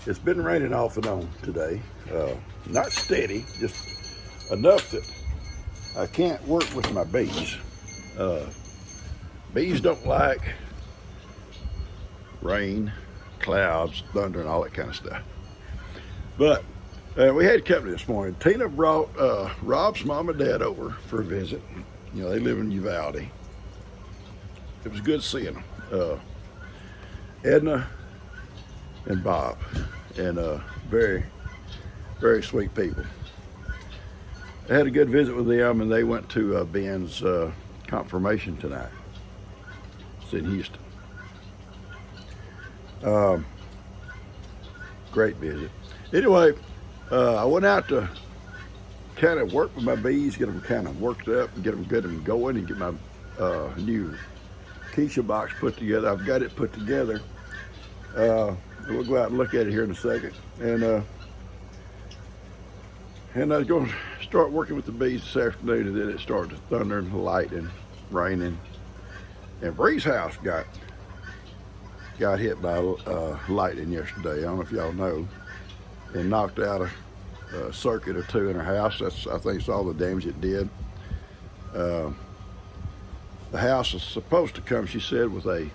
It's been raining off and on today. Not steady, just enough that I can't work with my bees. Bees don't like rain, clouds, thunder, and all that kind of stuff. But we had company this morning. Tina brought Rob's mom and dad over for a visit. You know, they live in Uvalde. It was good seeing them. Edna and Bob, and very, very sweet people. I had a good visit with them, and they went to Ben's confirmation tonight. It's in Houston. Great visit. Anyway, I went out to kind of work with my bees, get them kind of worked up, and get them going, and get my new Keisha box put together. I've got it put together. We'll go out and look at it here in a second. And I was going to start working with the bees this afternoon, and then it started thundering, lightning, raining. And Bree's house got hit by lightning yesterday. I don't know if y'all know, and knocked out a circuit or two in her house. I think it's all the damage it did. The house is supposed to come, she said, with a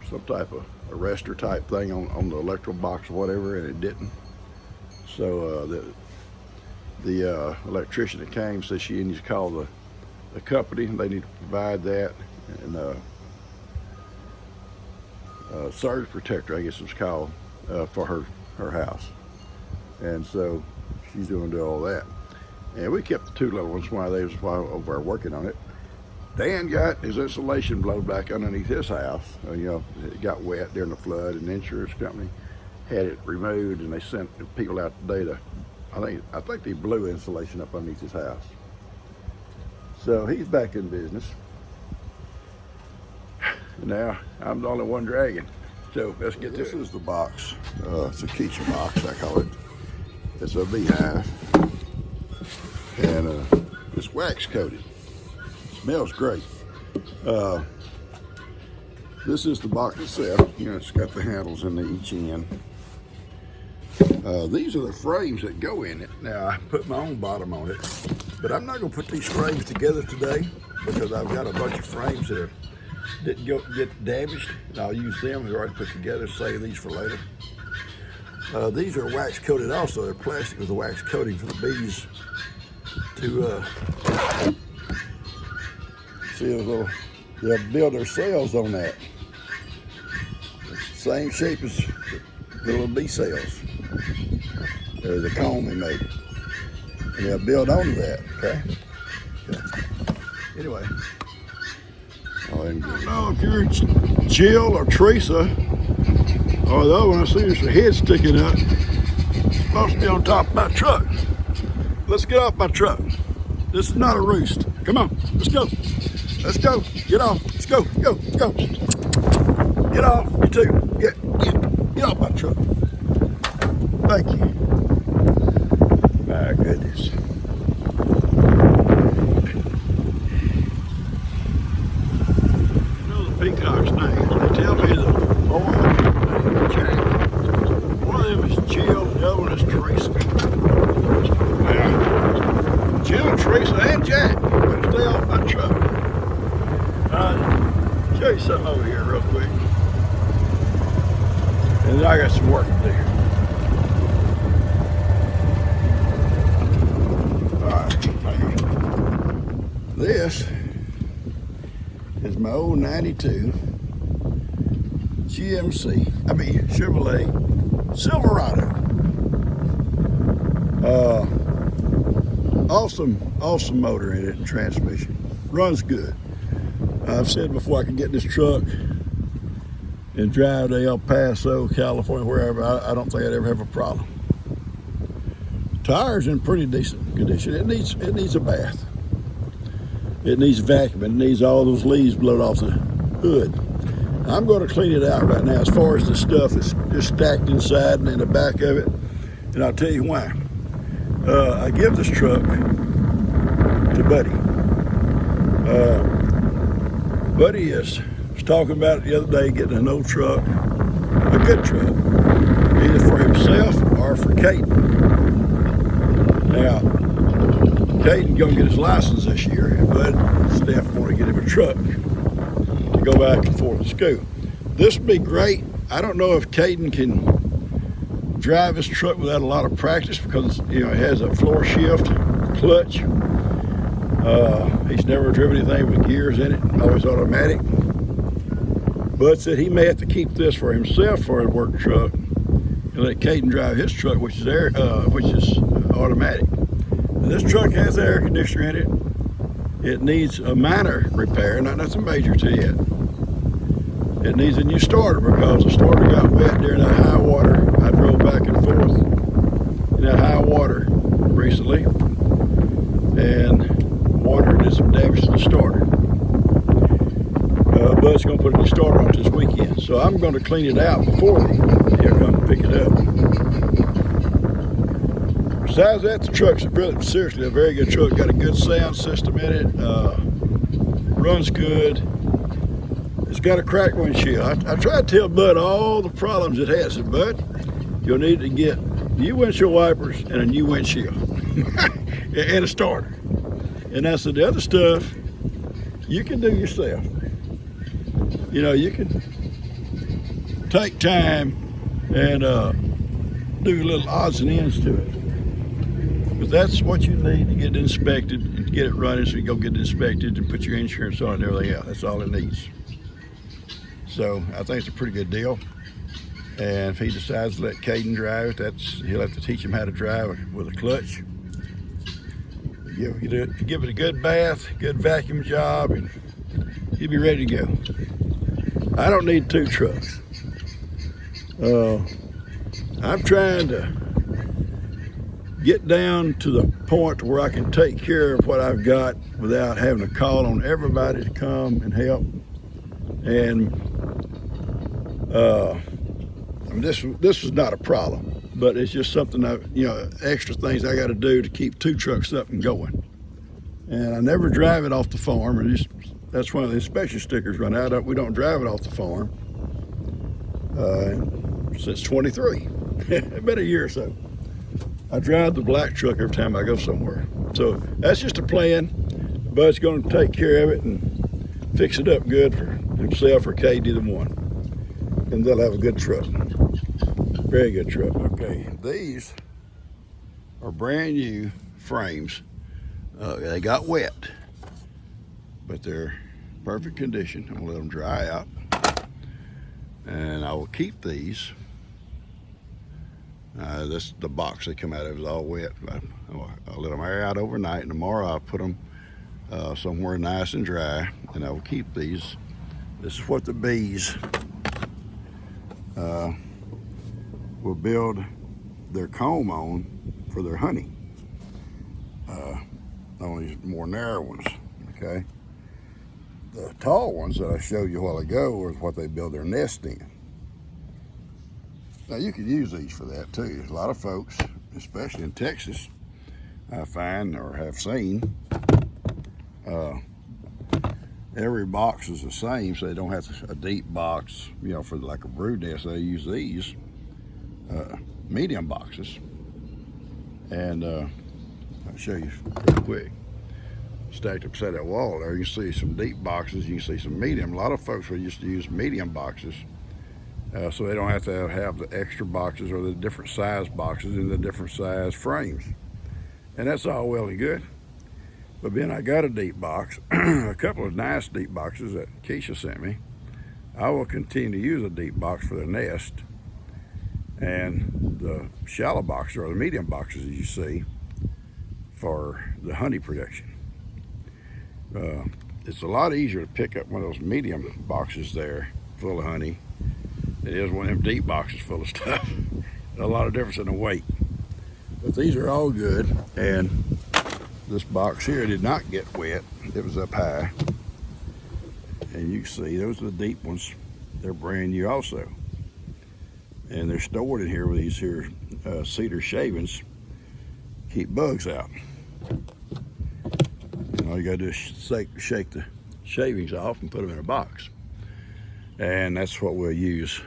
some type of arrestor type thing on the electrical box or whatever, and it didn't. So the electrician that came said she needs to call the company. They need to provide that, and surge protector, I guess it's called, for her house. And so she's going to do all that. And we kept the two little ones while they was over there working on it. Dan got his insulation blown back underneath his house. You know, it got wet during the flood, and the insurance company had it removed, and they sent people out today to, I think they blew insulation up underneath his house. So he's back in business. Now I'm the only one dragging. So let's get this. This is the box. It's a Keisha box, I call it. It's a beehive, and it's wax coated. Smells great. This is the box itself. You know, it's got the handles in each end. These are the frames that go in it. Now, I put my own bottom on it, but I'm not going to put these frames together today because I've got a bunch of frames that didn't get damaged, and I'll use them. I've already put together, save these for later. These are wax coated also. They're plastic with a wax coating for the bees to see they'll build their cells on that. It's the same shape as the little bee cells. There's a comb we made. And they'll build onto that, okay? Anyway. I don't know if you're Jill or Teresa, or the other one. I see there's a head sticking up. It's supposed to be on top of my truck. Let's get off my truck. This is not a roost. Come on, let's go. Let's go. Get off. Let's go. Go. Get off. You too. Get off my truck. Thank you. My goodness. You know the peacock's names. They tell me the boy named Jack. One of them is Jill, the other one is Teresa. Now, Jill, Teresa, and Jack better stay off my truck. Show you something over here real quick. And then I got some work to do. Alright, hang on. This is my old 92 Chevrolet Silverado. Awesome motor in it and transmission. Runs good. I've said before, I can get this truck and drive to El Paso, California, wherever. I don't think I'd ever have a problem. Tires in pretty decent condition. It needs a bath. It needs vacuuming. It needs all those leaves blown off the hood. I'm going to clean it out right now as far as the stuff that's just stacked inside and in the back of it. And I'll tell you why. I give this truck to Buddy. Buddy is talking about it the other day, getting an old truck, a good truck, either for himself or for Caden. Now, Caden's gonna get his license this year, but Steph want to get him a truck to go back and forth to school. This would be great. I don't know if Caden can drive his truck without a lot of practice because it has a floor shift, clutch. He's never driven anything with gears in it, always automatic. Bud said he may have to keep this for himself for a work truck and let Caden drive his truck, which is automatic. And this truck has air conditioner in it. It needs a minor repair, not nothing major to it. It needs a new starter because the starter got wet during that high water. I drove back and forth in that high water recently, and water did some damage to the starter. Bud's going to put a new starter on this weekend, so I'm going to clean it out before he'll come pick it up. Besides that, the truck's really seriously a very good truck. Got a good sound system in it. Runs good. It's got a cracked windshield. I tried to tell Bud all the problems it has. I said, Bud, you'll need to get new windshield wipers and a new windshield and a starter. And I said, the other stuff you can do yourself. You can take time and do little odds and ends to it. But that's what you need to get it inspected and to get it running, so you go get it inspected and put your insurance on it and everything else. That's all it needs. So I think it's a pretty good deal. And if he decides to let Caden drive it, he'll have to teach him how to drive with a clutch. Give it a good bath, good vacuum job, and he'll be ready to go. I don't need two trucks. I'm trying to get down to the point where I can take care of what I've got without having to call on everybody to come and help. And this was not a problem, but it's just something extra things I got to do to keep two trucks up and going. And I never drive it off the farm, and that's one of the inspection stickers run out. We don't drive it off the farm since 23. It's been a year or so. I drive the black truck every time I go somewhere. So that's just a plan. Bud's going to take care of it and fix it up good for himself or Kate, either one. And they'll have a good truck. Very good truck. Okay, these are brand new frames. They got wet, but they're perfect condition. I'm gonna let them dry out, and I will keep these. The box they come out of is all wet. I'll let them air out overnight, and tomorrow I'll put them somewhere nice and dry, and I will keep these. This is what the bees will build their comb on for their honey. On these more narrow ones, okay? The tall ones that I showed you a while ago are what they build their nest in. Now you could use these for that too. There's a lot of folks, especially in Texas, I find or have seen, every box is the same, so they don't have a deep box, for like a brood nest. They use these medium boxes. And I'll show you real quick. Stacked up beside that wall there, you can see some deep boxes, you can see some medium. A lot of folks will used to use medium boxes, so they don't have to have the extra boxes or the different size boxes in the different size frames. And that's all well and good. But then I got a deep box, a couple of nice deep boxes that Keisha sent me. I will continue to use a deep box for the nest, and the shallow boxes or the medium boxes, as you see, for the honey production. It's a lot easier to pick up one of those medium boxes there full of honey than it is one of them deep boxes full of stuff. A lot of difference in the weight. But these are all good, and this box here did not get wet. It was up high, and you can see those are the deep ones. They're brand new also, and they're stored in here with these here cedar shavings. Keep bugs out. And all you gotta do is shake the shavings off and put them in a box. And that's what we'll use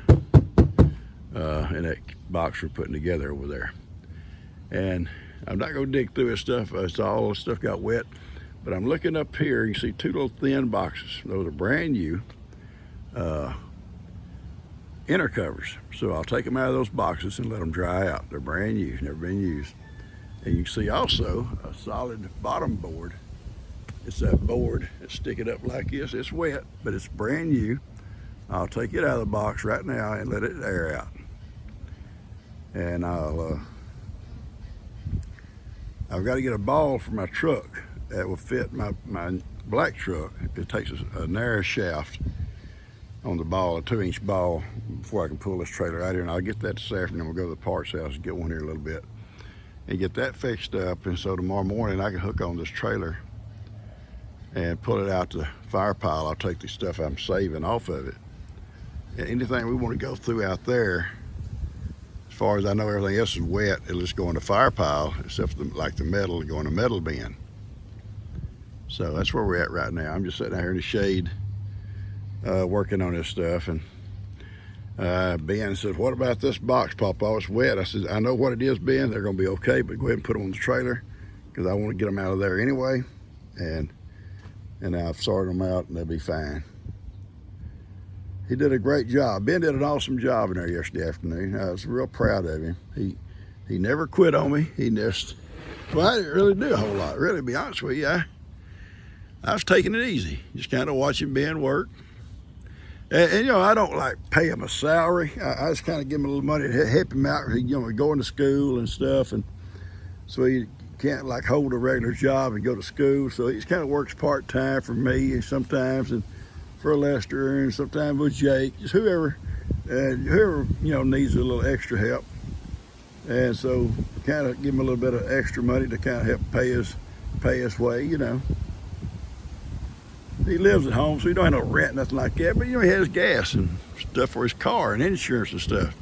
in that box we're putting together over there. And I'm not going to dig through this stuff. It's all the stuff got wet. But I'm looking up here. You can see 2 little thin boxes. Those are brand new inner covers. So I'll take them out of those boxes and let them dry out. They're brand new, never been used. And you can see also a solid bottom board. It's that board that's sticking up like this. It's wet, but it's brand new. I'll take it out of the box right now and let it air out. And I've got to get a ball for my truck that will fit my black truck. It takes a narrow shaft on the ball, a 2-inch ball, before I can pull this trailer out here. And I'll get that this afternoon. We'll go to the parts house and get one here a little bit and get that fixed up. And so tomorrow morning I can hook on this trailer and pull it out to the fire pile. I'll take the stuff I'm saving off of it. And anything we want to go through out there, as far as I know, everything else is wet. It'll just go in the fire pile, except for like the metal, go in the metal bin. So that's where we're at right now. I'm just sitting out here in the shade, working on this stuff. And Ben said, "What about this box, Papa? It's wet." I said, "I know what it is, Ben. They're going to be okay, but go ahead and put them on the trailer because I want to get them out of there anyway." And I've sorted them out, and they'll be fine. He did a great job. Ben did an awesome job in there yesterday afternoon. I was real proud of him. He never quit on me. He just, well, I didn't really do a whole lot, really, to be honest with you. I was taking it easy, just kind of watching Ben work. And you know, I don't like pay him a salary. I just kind of give him a little money to help him out. You know, going to school and stuff, and so he can't like hold a regular job and go to school. So he just kind of works part-time for me sometimes, and for Lester, and sometimes with Jake, just whoever you know needs a little extra help. And so kind of give him a little bit of extra money to kind of help pay his way, you know. He lives at home, so he don't have no rent, nothing like that. But you know, he has gas and stuff for his car and insurance and stuff.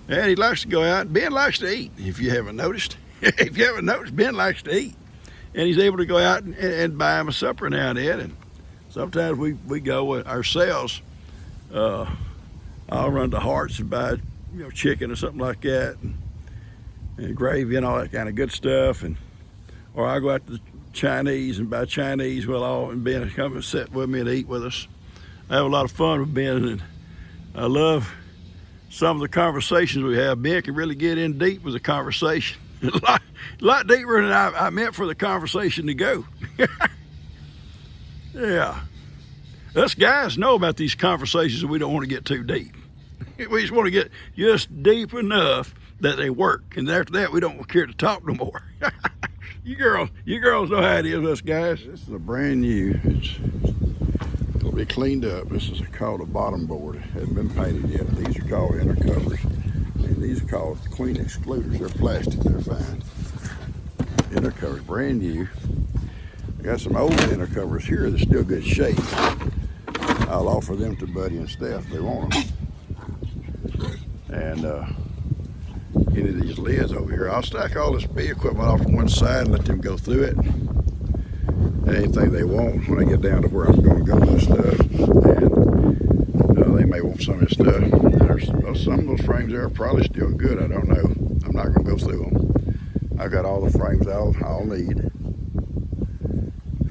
And he likes to go out. Ben likes to eat, if you haven't noticed. If you haven't noticed, Ben likes to eat. And he's able to go out and buy him a supper now and then. And sometimes we go ourselves. I'll run to Hart's and buy, you know, chicken or something like that, and gravy and all that kind of good stuff. Or I'll go out to the Chinese and buy Chinese. And Ben will come and sit with me and eat with us. I have a lot of fun with Ben, and I love some of the conversations we have. Ben can really get in deep with the conversation. a lot deeper than I meant for the conversation to go. Yeah. Us guys know about these conversations, and we don't want to get too deep. We just want to get just deep enough that they work. And after that, we don't care to talk no more. You girls know how it is, us guys. This is a brand new. It'll be cleaned up. This is called a bottom board. It hasn't been painted yet. These are called inner covers. And these are called clean excluders. They're plastic. They're fine. Inner covers, brand new. I got some old inner covers here that's still good shape. I'll offer them to Buddy and Steph if they want them. And any of these lids over here, I'll stack all this bee equipment off to one side and let them go through it. And anything they want when I get down to where I'm going to go with this stuff. And they may want some of this stuff. There's some of those frames there are probably still good. I don't know. I'm not going to go through them. I've got all the frames I'll need.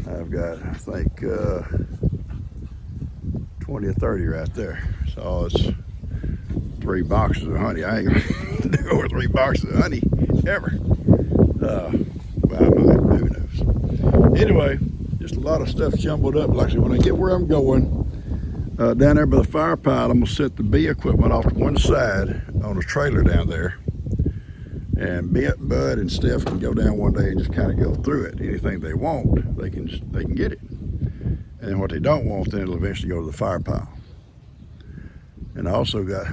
I've got, I think, 20 or 30 right there. So it's 3 boxes of honey. I ain't gonna do over 3 boxes of honey ever. But I might, who knows. Anyway, just a lot of stuff jumbled up. Like I said, when I get where I'm going, down there by the fire pile, I'm gonna set the bee equipment off to one side on a trailer down there. And Bud and Steph can go down one day and just kind of go through it. Anything they want, they can get it. And what they don't want, then it'll eventually go to the fire pile. And I also got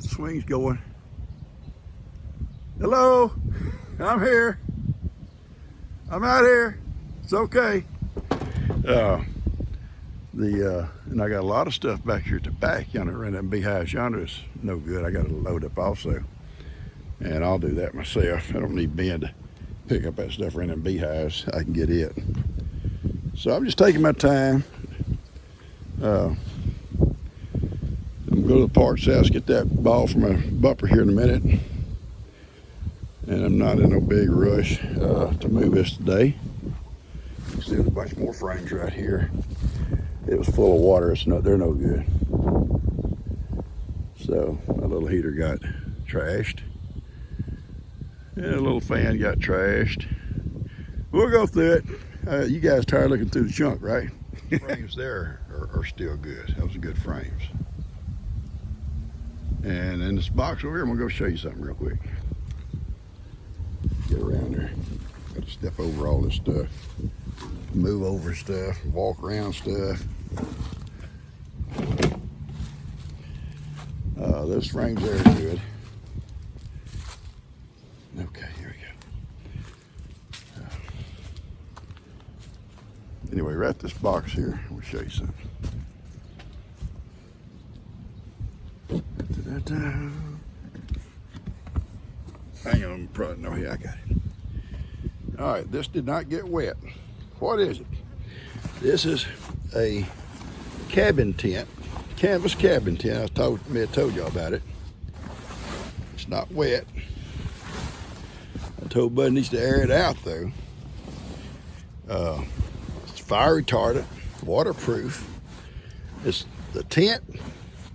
swings going. Hello, I'm here. I'm out here. It's okay. And I got a lot of stuff back here at the back yonder, and them beehives yonder is no good. I got to load up also. And I'll do that myself. I don't need Ben to pick up that stuff around them beehives. I can get it. So I'm just taking my time. go to the parts house, get that ball from a bumper here in a minute. And I'm not in no big rush to move this today. You see there's a bunch more frames right here. It was full of water. They're no good. So my little heater got trashed. And a little fan got trashed. We'll go through it. You guys tired looking through the junk, right? Frames there are still good. Those are good frames. And in this box over here, I'm gonna go show you something real quick. Get around there. Got to step over all this stuff, move over stuff, walk around stuff. Those frames there are good. Okay, here we go. Anyway, right this box here, we'll show you something. Hang on, no, here I got it. All right, this did not get wet. What is it? This is a cabin tent, canvas cabin tent. I told y'all about it. It's not wet. I told Bud needs to air it out though. It's fire retardant, waterproof. It's the tent,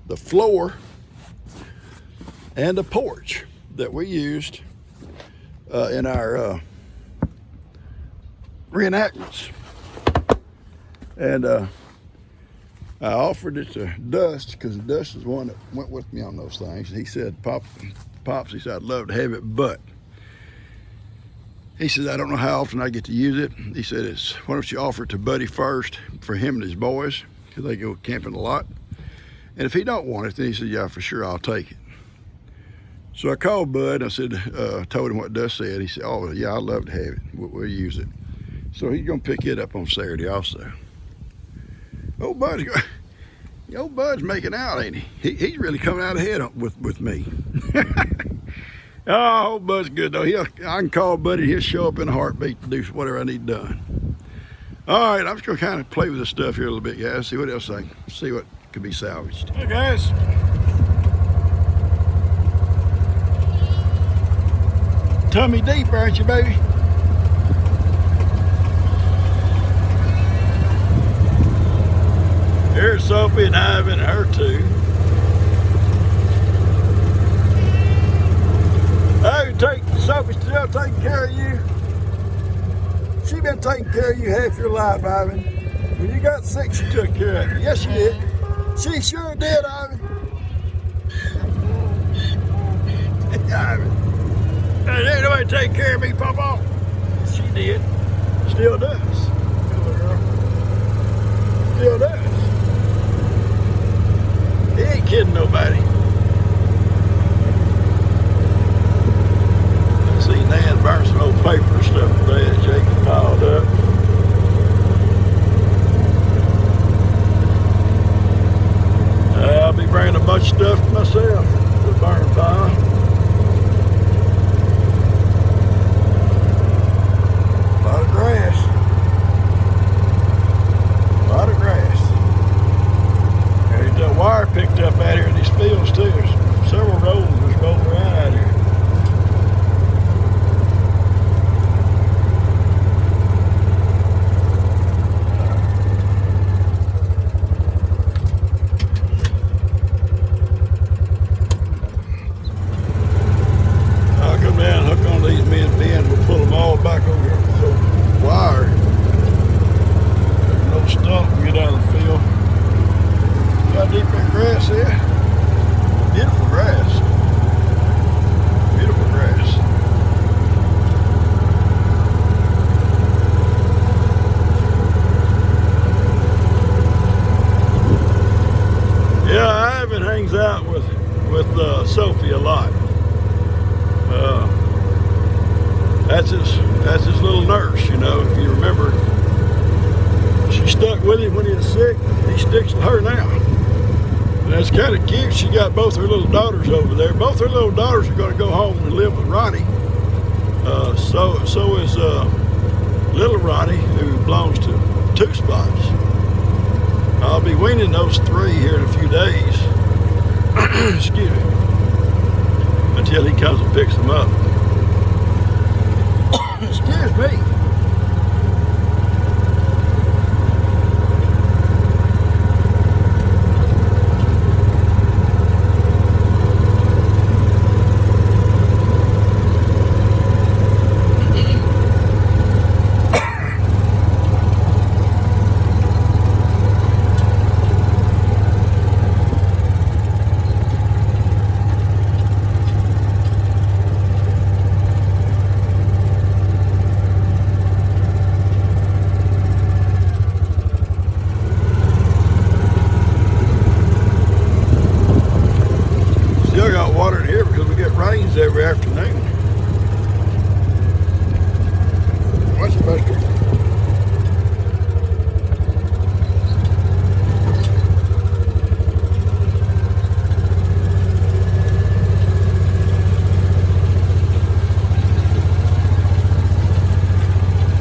the floor, and the porch that we used in our reenactments. And I offered it to Dust because Dust is the one that went with me on those things. He said, Pops, he said, I'd love to have it, but he says, I don't know how often I get to use it. He said, why don't you offer it to Buddy first for him and his boys, because they go camping a lot. And if he don't want it, then he said, yeah, for sure, I'll take it. So I called Bud, and I said, told him what Dust said. He said, oh, yeah, I'd love to have it. We'll use it. So he's gonna pick it up on Saturday also. Old Bud's making out, ain't he? He's really coming out ahead with me. Oh, old Bud's good though. I can call Buddy, he'll show up in a heartbeat to do whatever I need done. All right, I'm just gonna kind of play with this stuff here a little bit, guys. See what else see what could be salvaged. Hey guys. Tummy deep, aren't you, baby? Here's Sophie and Hive and her too. Hey, Sophie's still taking care of you. She been taking care of you half your life, Ivan. When you got sick, she took care of you. Yes, she did. She sure did, Ivan. Ivan. Ain't nobody take care of me, Papa. She did. Still does. Still does. He ain't kidding nobody. I see Nan burn some old paper and stuff today that Jake piled up. I'll be bringing a bunch of stuff myself to the burn pile. A lot of grass. A lot of grass. There's that wire picked up out here in these fields too. There's several rolls just rolling around out here. I'll come down, hook on these men pins, we'll pull them all back over here with the wire. There's no stump, we get out of the field. See how deep that grass is? Beautiful grass. Beautiful grass. Yeah, Ivan hangs out with Sophie a lot. That's his little nurse, you know. If you remember, she stuck with him when he was sick. He sticks with her now. And that's kind of cute. She got both her little daughters over there. Both her little daughters are going to go home and live with Ronnie. So is little Ronnie, who belongs to Two Spots. I'll be weaning those three here in a few days. Excuse me. Until he comes and picks them up. Excuse me. Still got water in here because we get rains every afternoon. Watch it, Buster.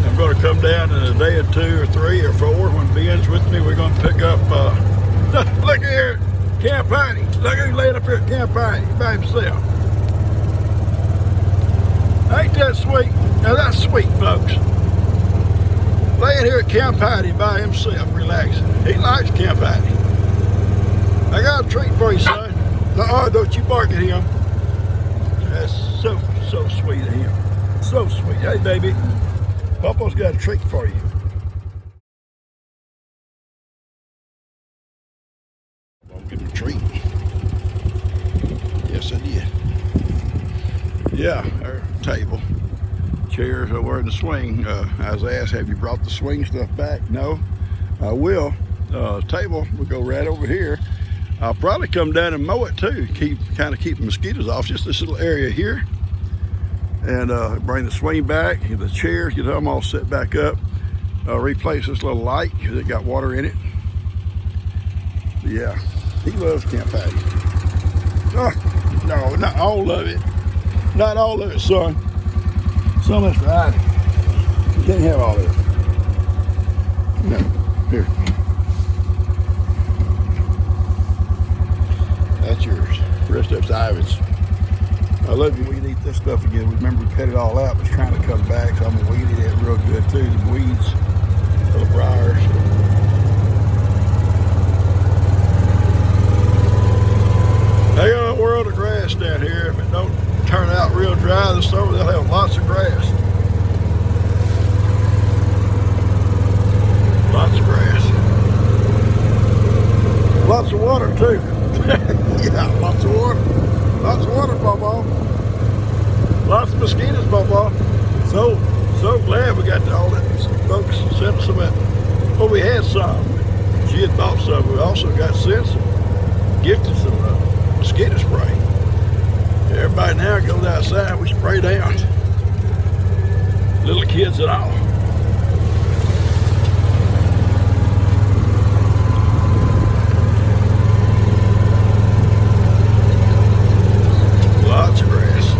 I'm going to come down in a day or 2 or 3 or 4 when Ben's with me. We're going to pick up, look here. Camp Patty. Look who's laying up here at Camp Patty by himself. Ain't that sweet? Now that's sweet, folks. Laying here at Camp Patty by himself, relaxing. He likes Camp Patty. I got a treat for you, son. Oh, don't you bark at him. That's so sweet of him. So sweet. Hey, baby. Papa's got a treat for you. Get a treat. Yes, I did. Yeah, our table, chairs over in the swing. I was asked, have you brought the swing stuff back? No, I will. Table will go right over here. I'll probably come down and mow it too. Kind of keep the mosquitoes off. Just this little area here, and bring the swing back. The chairs, get them all set back up. Replace this little light because it got water in it. But yeah. He loves Camp Patty. Oh, no, not all of it. Not all of it, son. Some of it's for Ivy. You can't have all of it. No, here. That's yours. The rest of it's Ivy's. I love you. We'd eat this stuff again. Remember, we cut it all out. It's trying to come back, so I'm going to weed it real good, too. The weeds, little briars. They got a world of grass down here. If it don't turn out real dry this summer, they'll have lots of grass. Lots of grass. Lots of water too. Yeah, lots of water. Lots of water, Pawpaw. Lots of mosquitoes, Pawpaw. So glad we got all that. Some folks sent us some. Well, we had some. She had bought some. We also got sent some, gifted some mosquito spray. Everybody now goes outside, we spray down. Little kids and all. Lots of grass.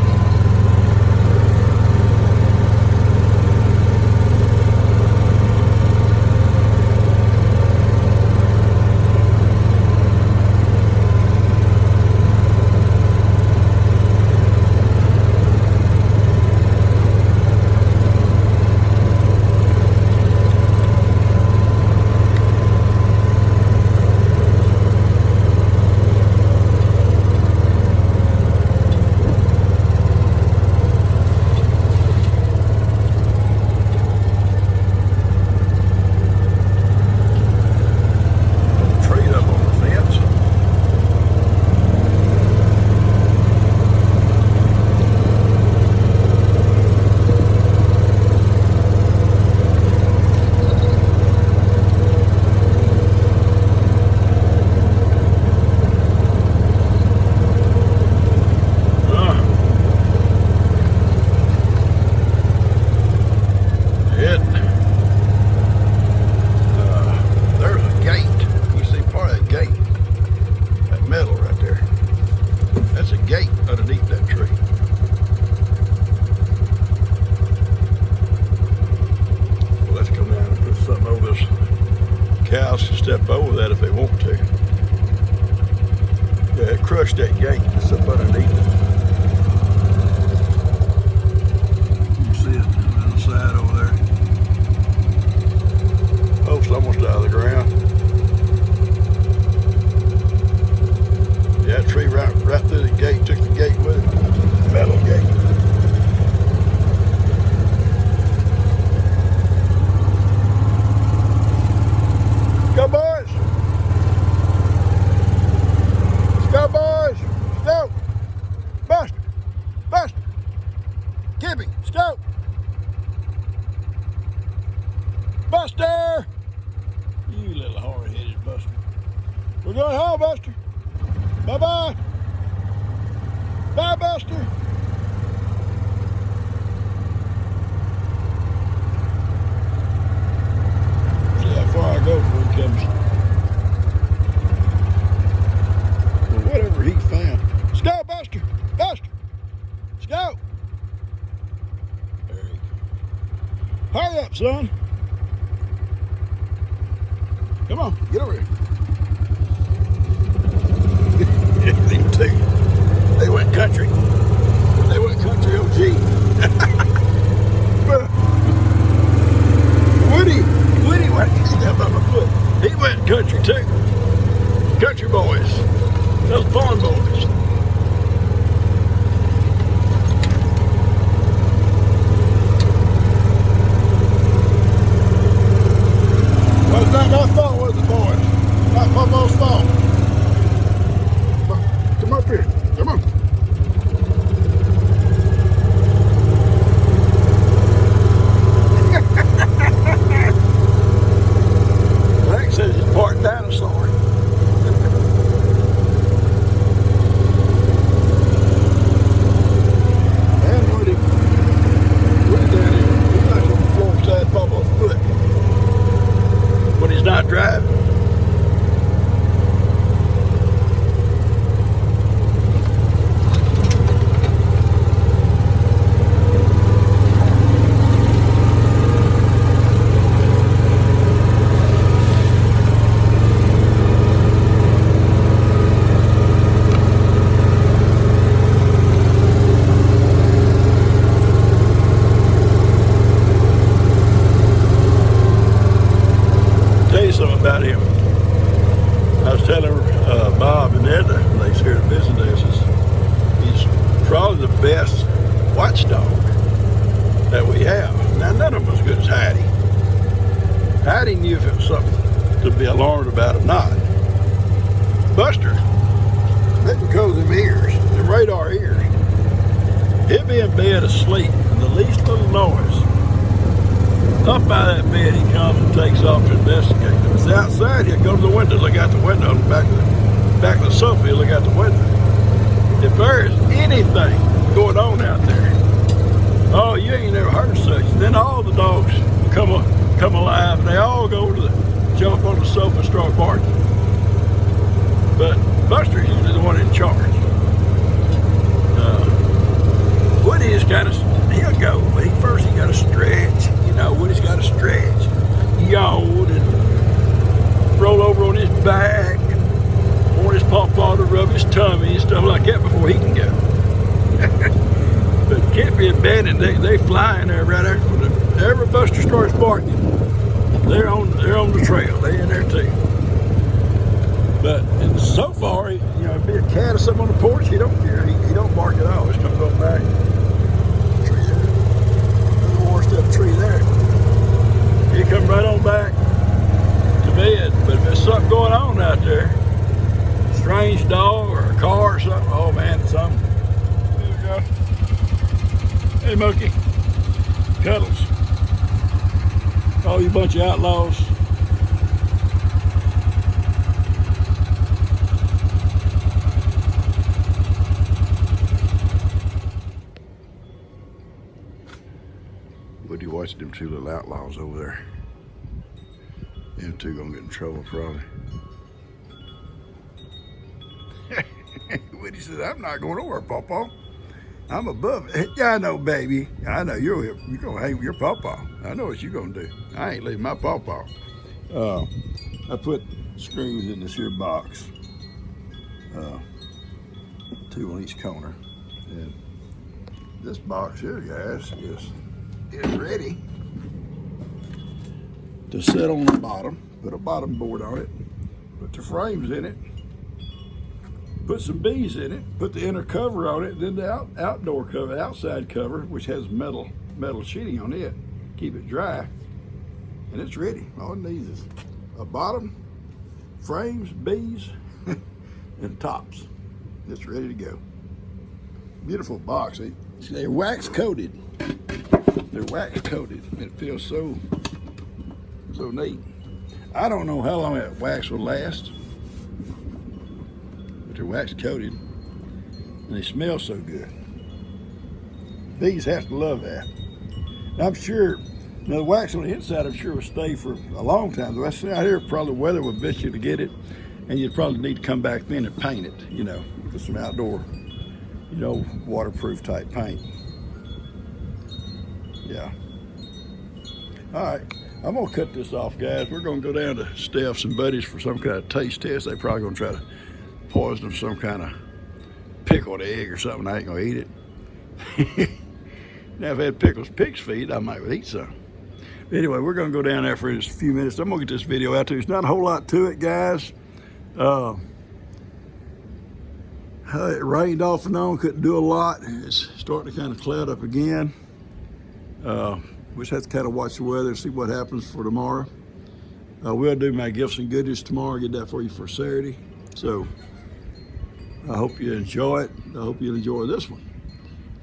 Cows can step over that if they want to. Yeah, that crutch push that gate. It's up underneath it. You see it on the side over there. Post almost out of the ground. Yeah, that tree right through the gate, took the gate with it. Metal gate. Go boys! Let's go boys! Let's go! Buster! Buster! Kippy! Let's go! Buster! You little hard-headed Buster. We're going home, Buster. Bye-bye. Bye, Buster. See how far I go before he comes. Well, whatever he found. Let's go, Buster. Buster. Let's go. There he goes. Hurry up, son. Come on, get over here. These two, they went country. They went country OG. Woody went, he jumped on my foot. He went country too. Country boys. Those farm boys. Well, it's not my fault, was the boys. Not Papa's fault. Come up here. Come on. Frank says he's part dinosaur. And Woody down here. He's not on the floor beside Papa's foot when he's not driving. Something about him. I was telling Bob and Edna when they was here to visit us, he's probably the best watchdog that we have. Now none of them as good as Hattie. Hattie knew if it was something to be alarmed about or not. Buster, they can close them ears, them radar ears. He'll be in bed asleep and the least little noise. Up by that bed he comes and takes off to investigate. If it's outside, he'll go to the window, look out the window, on the back of the sofa, he'll look out the window. If there is anything going on out there, oh, you ain't never heard such. Then all the dogs come alive and they all go to jump on the sofa and start barking. But Buster's usually the one in charge. Woody is kind of, he'll go, but first he got to stretch. You know, Woody's got to stretch, yawn, and roll over on his back, and want his pawpaw to rub his tummy and stuff like that before he can go. But Kippy and Ben, and they fly in there right there. Whenever Buster starts barking, they're on the trail. They in there too. But so far, you know, if be a cat or something on the porch, he don't care. He don't bark at all. He's gonna go back. That tree there. He come right on back to bed. But if there's something going on out there, strange dog or a car or something, oh man, it's something. There we go. Hey Mookie. Cuddles. Oh, you bunch of outlaws. Woody watched them two little outlaws over there. Them two gonna get in trouble probably. Woody says, I'm not going over, Pawpaw. I'm above it. Yeah, I know, baby. I know you're gonna hang with your Pawpaw. I know what you're gonna do. I ain't leaving my Pawpaw. I put screws in this here box. 2 on each corner. And this box here, guys, is ready to sit on the bottom. Put a bottom board on it, put the frames in it, put some bees in it, put the inner cover on it, then the outdoor cover, outside cover, which has metal sheeting on it, keep it dry, and it's ready. All it needs is a bottom, frames, bees, and tops. It's ready to go. Beautiful box. They're wax coated. They're wax coated. It feels so neat. I don't know how long that wax will last, but they're wax coated and they smell so good. Bees have to love that. I'm sure, the wax on the inside, I'm sure will stay for a long time. The rest out here, probably the weather would bet you to get it, and you'd probably need to come back in and paint it, with some outdoor, waterproof type paint. Yeah. All right, I'm gonna cut this off, guys. We're gonna go down to Steph's and Buddy's for some kind of taste test. They probably gonna try to poison them some kind of pickled egg or something. I ain't gonna eat it. Now, if I had pig's feet, I might eat some. Anyway, we're gonna go down there for just a few minutes. I'm gonna get this video out to you. There's not a whole lot to it, guys. It rained off and on, couldn't do a lot. It's starting to kind of cloud up again. We just have to kind of watch the weather and see what happens for tomorrow. We'll do my gifts and goodies tomorrow, get that for you for Saturday. So I hope you enjoy it. I hope you enjoy this one.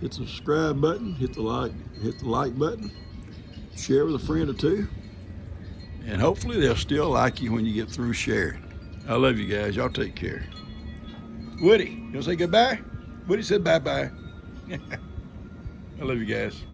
Hit the subscribe button, hit the like button, share with a friend or two, and hopefully they'll still like you when you get through sharing. I love you guys. Y'all take care. Woody, you want to say goodbye? Woody said bye-bye. I love you guys.